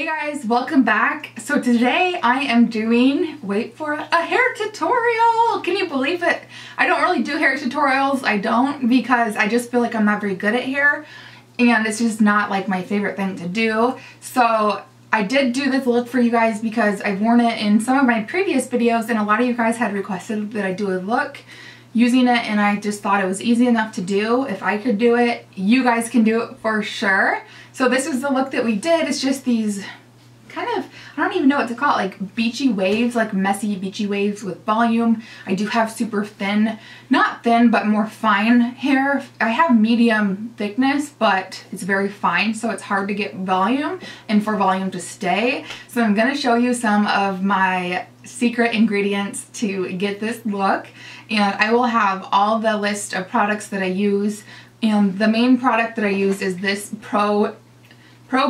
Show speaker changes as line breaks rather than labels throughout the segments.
Hey guys, welcome back. So today I am doing, wait for it, a hair tutorial. Can you believe it? I don't really do hair tutorials. I don't, because I just feel like I'm not very good at hair and it's just not like my favorite thing to do. So I did do this look for you guys because I've worn it in some of my previous videos and a lot of you guys had requested that I do a look using it, and I just thought it was easy enough to do. If I could do it, you guys can do it for sure. So this is the look that we did. It's just these kind of, I don't even know what to call it, like beachy waves, like messy beachy waves with volume. I do have super thin, not thin, but more fine hair. I have medium thickness, but it's very fine, so it's hard to get volume and for volume to stay. So I'm gonna show you some of my secret ingredients to get this look, and I will have all the list of products that I use, and the main product that I use is this Pro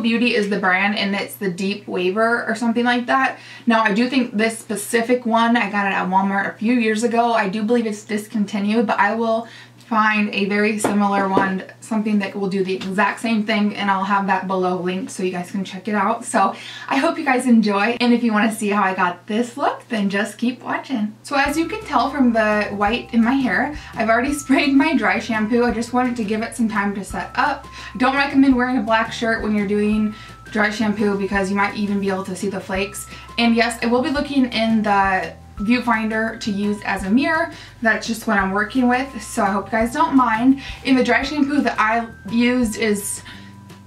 Beauty is the brand, and it's the Deep Waver or something like that. Now I do think this specific one, I got it at Walmart a few years ago. I do believe it's discontinued, but I will find a very similar one, something that will do the exact same thing, and I'll have that below linked so you guys can check it out. So I hope you guys enjoy, and if you want to see how I got this look, then just keep watching. So as you can tell from the white in my hair, I've already sprayed my dry shampoo. I just wanted to give it some time to set up. I don't recommend wearing a black shirt when you're doing dry shampoo because you might even be able to see the flakes. And yes, I will be looking in the viewfinder to use as a mirror. That's just what I'm working with, so I hope you guys don't mind. And the dry shampoo that I used is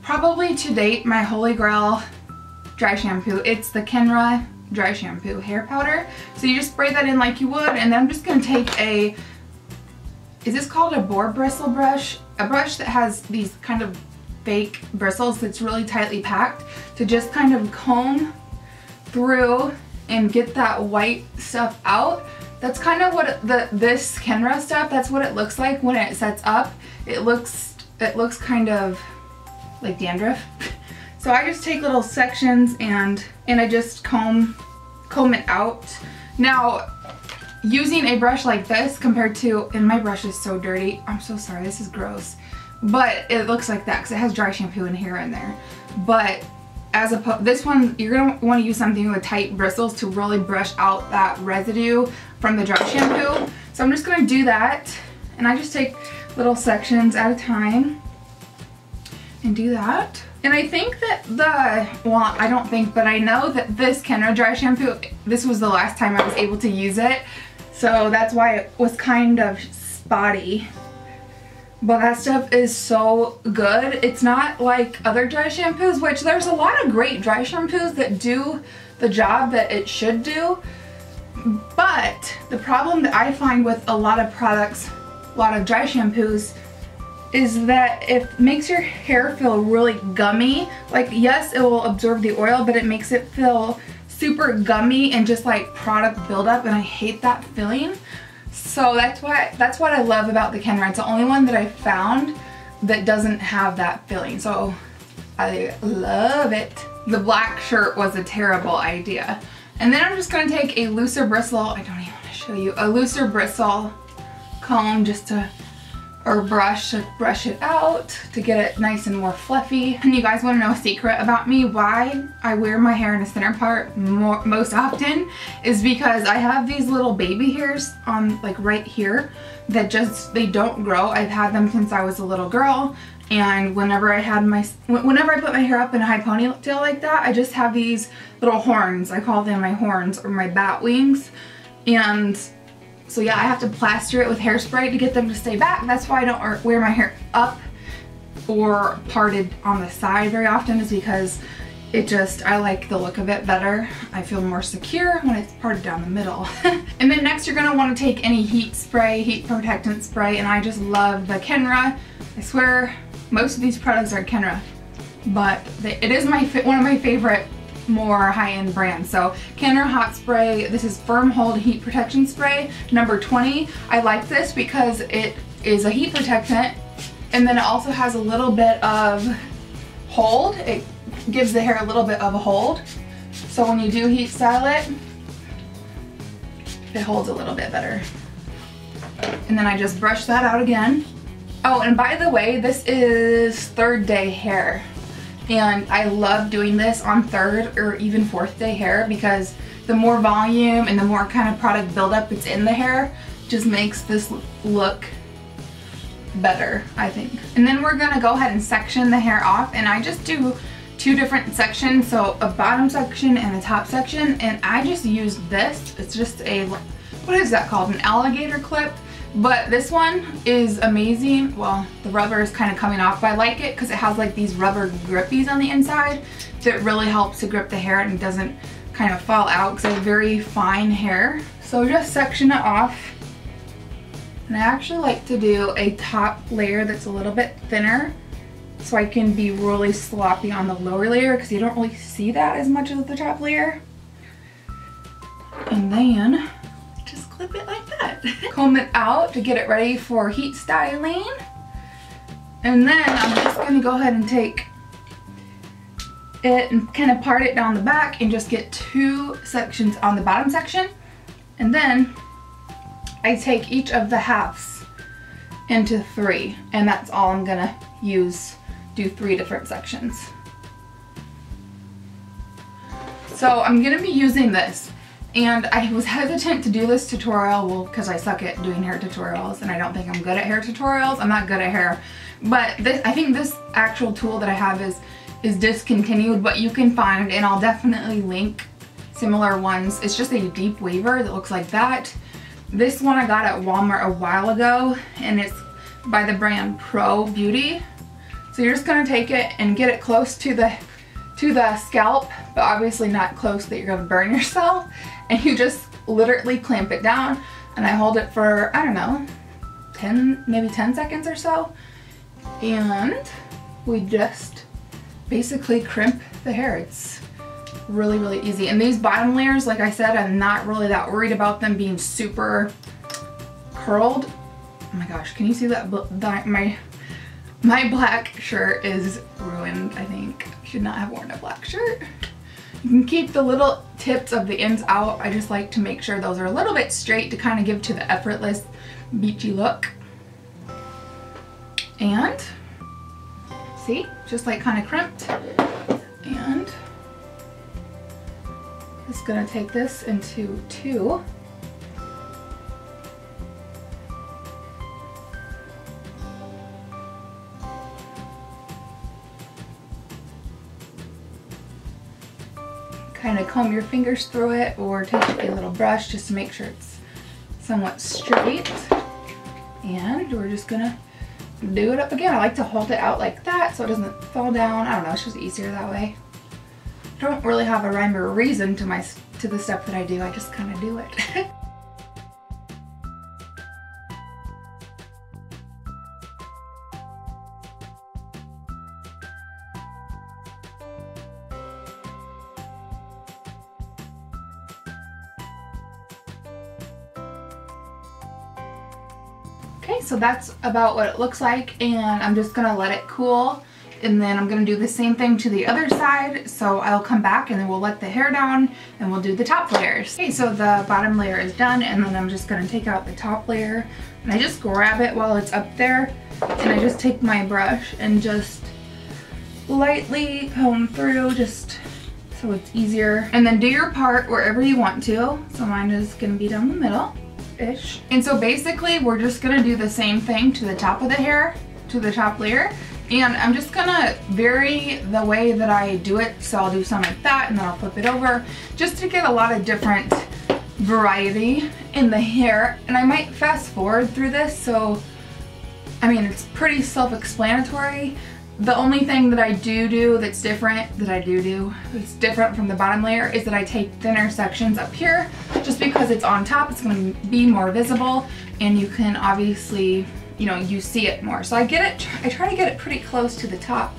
probably to date my holy grail dry shampoo. It's the Kenra dry shampoo hair powder. So you just spray that in like you would, and then I'm just going to take a, is this called a boar bristle brush? A brush that has these kind of fake bristles that's really tightly packed, to just kind of comb through and get that white stuff out. That's kind of what this Kenra stuff, that's what it looks like when it sets up. It looks kind of like dandruff. So I just take little sections and I just comb it out. Now, using a brush like this compared to, and my brush is so dirty, I'm so sorry, this is gross, but it looks like that because it has dry shampoo and hair in there. But as opposed, this one, you're going to want to use something with tight bristles to really brush out that residue from the dry shampoo. So I'm just going to do that, and I just take little sections at a time and do that. And I think that well, I don't think, but I know that this Kenra dry shampoo, this was the last time I was able to use it, so that's why it was kind of spotty. But that stuff is so good. It's not like other dry shampoos, which there's a lot of great dry shampoos that do the job that it should do. But the problem that I find with a lot of products, a lot of dry shampoos, is that it makes your hair feel really gummy. Like, yes, it will absorb the oil, but it makes it feel super gummy and just like product buildup, and I hate that feeling. So that's what I love about the Kenra. It's the only one that I found that doesn't have that feeling. So I love it. The black shirt was a terrible idea. And then I'm just going to take a looser bristle, I don't even want to show you, a looser bristle comb just to, or brush to brush it out to get it nice and more fluffy. And you guys want to know a secret about me, why I wear my hair in the center part most often, is because I have these little baby hairs on, like right here, that just, they don't grow. I've had them since I was a little girl, and whenever I put my hair up in a high ponytail like that, I just have these little horns. I call them my horns, or my bat wings. And so yeah, I have to plaster it with hairspray to get them to stay back. That's why I don't wear my hair up or parted on the side very often, is because it just, I like the look of it better. I feel more secure when it's parted down the middle. And then next you're going to want to take any heat spray, heat protectant spray, and I just love the Kenra. I swear most of these products are Kenra, but it is one of my favorite more high-end brands. So Kenra Hot Spray, this is Firm Hold Heat Protection Spray number 20. I like this because it is a heat protectant, and then it also has a little bit of hold. It gives the hair a little bit of a hold, so when you do heat style it, it holds a little bit better. And then I just brush that out again. Oh, and by the way, this is third day hair. And I love doing this on 3rd or even 4th day hair because the more volume and the more kind of product buildup that's in the hair just makes this look better, I think. And then we're gonna go ahead and section the hair off, and I just do 2 different sections, so a bottom section and a top section, and I just use this. It's just a, what is that called? An alligator clip. But this one is amazing. Well, the rubber is kind of coming off, but I like it because it has like these rubber grippies on the inside that really helps to grip the hair and it doesn't kind of fall out because I have very fine hair. So just section it off. And I actually like to do a top layer that's a little bit thinner so I can be really sloppy on the lower layer because you don't really see that as much as the top layer. And then just clip it like that. Comb it out to get it ready for heat styling. And then I'm just gonna go ahead and take it and kind of part it down the back and just get 2 sections on the bottom section. And then I take each of the halves into 3, and that's all I'm gonna use, do 3 different sections. So I'm gonna be using this, and I was hesitant to do this tutorial, well, because I suck at doing hair tutorials and I don't think I'm good at hair tutorials. I'm not good at hair, but this, I think this actual tool that I have is discontinued, but you can find, and I'll definitely link similar ones. It's just a deep waver that looks like that. This one I got at Walmart a while ago, and it's by the brand Pro Beauty. So you're just gonna take it and get it close to the scalp, but obviously not close that you're gonna burn yourself. And you just literally clamp it down, and I hold it for, I don't know, maybe 10 seconds or so. And we just basically crimp the hair. It's really, really easy. And these bottom layers, like I said, I'm not really that worried about them being super curled. Oh my gosh, can you see that? My black shirt is ruined, I think. I should not have worn a black shirt. You can keep the little tips of the ends out. I just like to make sure those are a little bit straight to kind of give to the effortless beachy look. And see, just like kind of crimped. And just gonna take this into 2. Kind of comb your fingers through it, or take a little brush just to make sure it's somewhat straight. And we're just gonna do it up again. I like to hold it out like that so it doesn't fall down. I don't know, it's just easier that way. I don't really have a rhyme or reason to the stuff that I do. I just kind of do it. Okay, so that's about what it looks like, and I'm just gonna let it cool, and then I'm gonna do the same thing to the other side. So I'll come back and then we'll let the hair down and we'll do the top layers. Okay, so the bottom layer is done, and then I'm just gonna take out the top layer, and I just grab it while it's up there, and I just take my brush and just lightly comb through, just so it's easier. And then do your part wherever you want to. So mine is gonna be down the middle. Ish. And so basically we're just gonna do the same thing to the top of the hair, to the top layer, and I'm just gonna vary the way that I do it. So I'll do some like that, and then I'll flip it over just to get a lot of different variety in the hair. And I might fast forward through this, so I mean it's pretty self-explanatory. The only thing that I do that's different, that's different from the bottom layer, is that I take thinner sections up here, just because it's on top, it's gonna be more visible, and you can obviously, you know, you see it more. So I try to get it pretty close to the top.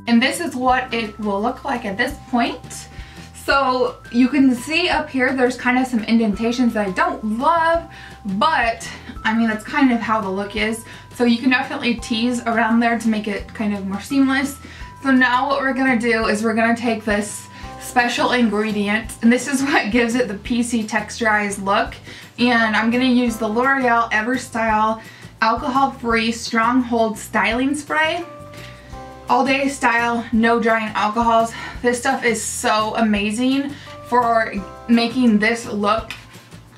And this is what it will look like at this point. So you can see up here there's kind of some indentations that I don't love, but I mean that's kind of how the look is. So you can definitely tease around there to make it kind of more seamless. So now what we're gonna do is we're gonna take this special ingredient, and this is what gives it the PC texturized look. And I'm gonna use the L'Oreal Everstyle alcohol-free Stronghold styling spray. All day style, no drying alcohols. This stuff is so amazing for making this look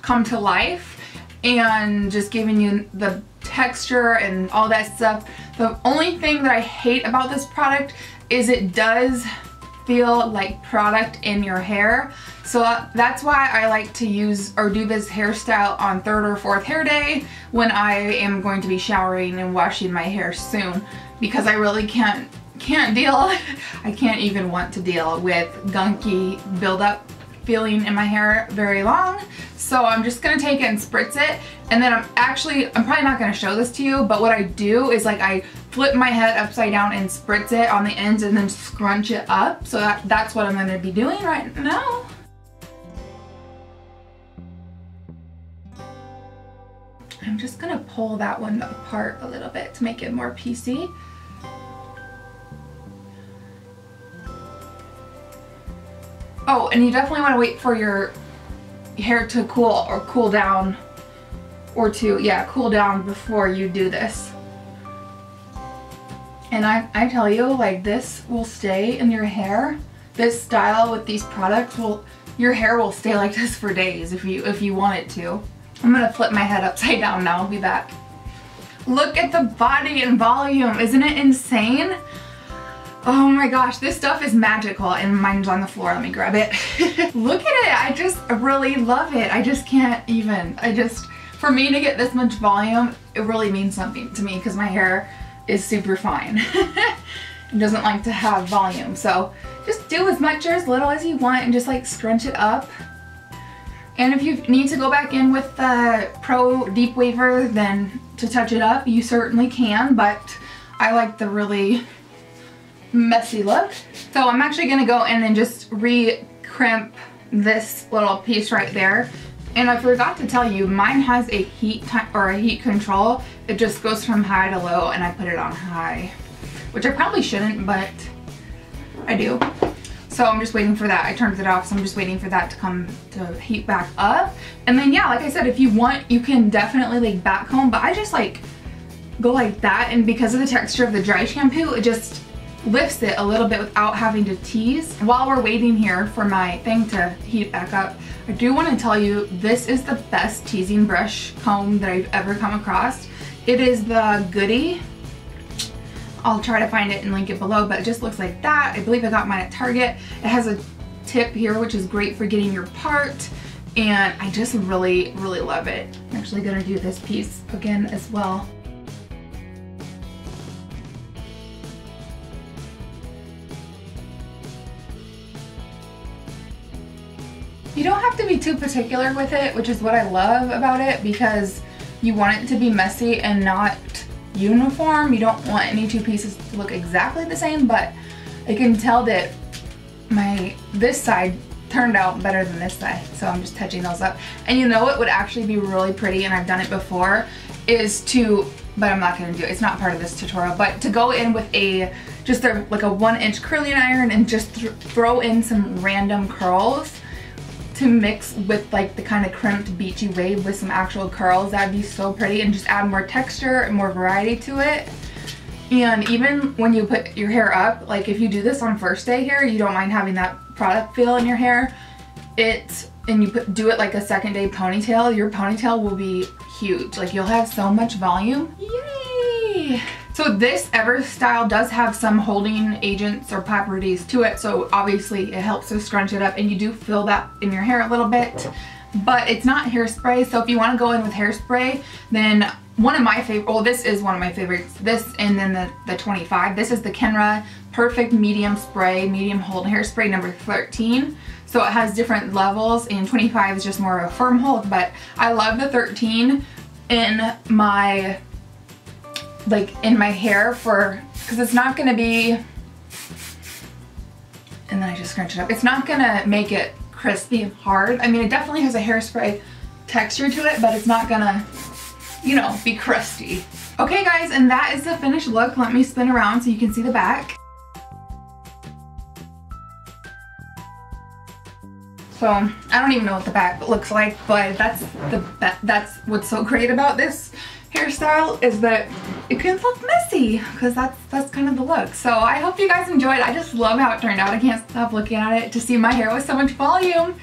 come to life and just giving you the texture and all that stuff. The only thing that I hate about this product is it does feel like product in your hair. So that's why I like to use or do this hairstyle on 3rd or 4th hair day when I am going to be showering and washing my hair soon, because I really can't deal, I can't even want to deal with gunky buildup feeling in my hair very long. So I'm just gonna take it and spritz it, and then I'm probably not gonna show this to you, but what I do is like I flip my head upside down and spritz it on the ends and then scrunch it up. So that's what I'm gonna be doing right now. I'm just gonna pull that one apart a little bit to make it more PC. Oh, and you definitely want to wait for your hair to cool or cool down, or cool down before you do this. And I tell you, like, this will stay in your hair. This style with these products your hair will stay like this for days if you want it to. I'm gonna flip my head upside down now, I'll be back. Look at the body and volume, isn't it insane? Oh my gosh, this stuff is magical, and mine's on the floor. Let me grab it. Look at it. I just really love it. I just can't even. For me to get this much volume, it really means something to me because my hair is super fine. It doesn't like to have volume. So just do as much or as little as you want and just like scrunch it up. And if you need to go back in with the Pro Deep Waver then to touch it up, you certainly can, but I like the really messy look. So I'm actually gonna go in and just re-crimp this little piece right there. And I forgot to tell you, mine has a heat control. It just goes from high to low, and I put it on high, which I probably shouldn't, but I do. So I'm just waiting for that. I turned it off, so I'm just waiting for that to come to heat back up. And then yeah, like I said, if you want, you can definitely like back comb, but I just like go like that, and because of the texture of the dry shampoo, it just lifts it a little bit without having to tease. While we're waiting here for my thing to heat back up, I do want to tell you this is the best teasing brush comb that I've ever come across. It is the Goody. I'll try to find it and link it below, but it just looks like that. I believe I got mine at Target. It has a tip here, which is great for getting your part, and I just really, really love it. I'm actually gonna do this piece again as well. You don't have to be too particular with it, which is what I love about it, because you want it to be messy and not uniform. You don't want any two pieces to look exactly the same, but I can tell that this side turned out better than this side, so I'm just touching those up. And you know what would actually be really pretty, and I've done it before, is but I'm not gonna do it, it's not part of this tutorial, but to go in with like a 1-inch curling iron and just throw in some random curls to mix with like the kind of crimped beachy wave with some actual curls. That'd be so pretty, and just add more texture and more variety to it. And even when you put your hair up, like if you do this on first day hair, you don't mind having that product feel in your hair, and you do it like a second day ponytail, your ponytail will be huge. Like you'll have so much volume. Yay! So this Everstyle does have some holding agents or properties to it, so obviously it helps to scrunch it up, and you do feel that in your hair a little bit, but it's not hairspray. So if you want to go in with hairspray, then one of my favorite, well, this is one of my favorites, this and then the 25. This is the Kenra Perfect Medium Spray, Medium Hold Hairspray number 13. So it has different levels, and 25 is just more of a firm hold, but I love the 13 in my hair because it's not going to be and then I just scrunch it up. It's not gonna make it crispy and hard. I mean, it definitely has a hairspray texture to it, but it's not gonna, you know, be crusty. Okay guys, and that is the finished look. Let me spin around so you can see the back. So I don't even know what the back looks like, but that's what's so great about this hairstyle, is that it can look messy, because that's kind of the look. So I hope you guys enjoyed. I just love how it turned out. I can't stop looking at it to see my hair with so much volume.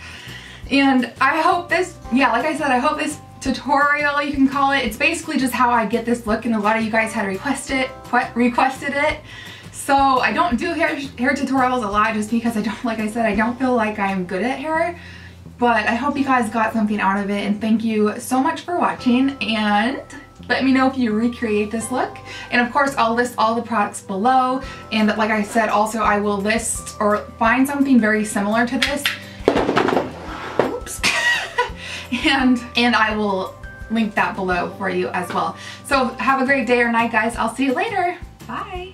And I hope this, yeah, like I said, I hope this tutorial, you can call it, it's basically just how I get this look, and a lot of you guys had requested it. So I don't do hair tutorials a lot just because I don't, like I said, I don't feel like I'm good at hair. But I hope you guys got something out of it, and thank you so much for watching, and let me know if you recreate this look. And of course, I'll list all the products below, and like I said, also I will list or find something very similar to this. Oops. and I will link that below for you as well. So have a great day or night, guys. I'll see you later. Bye.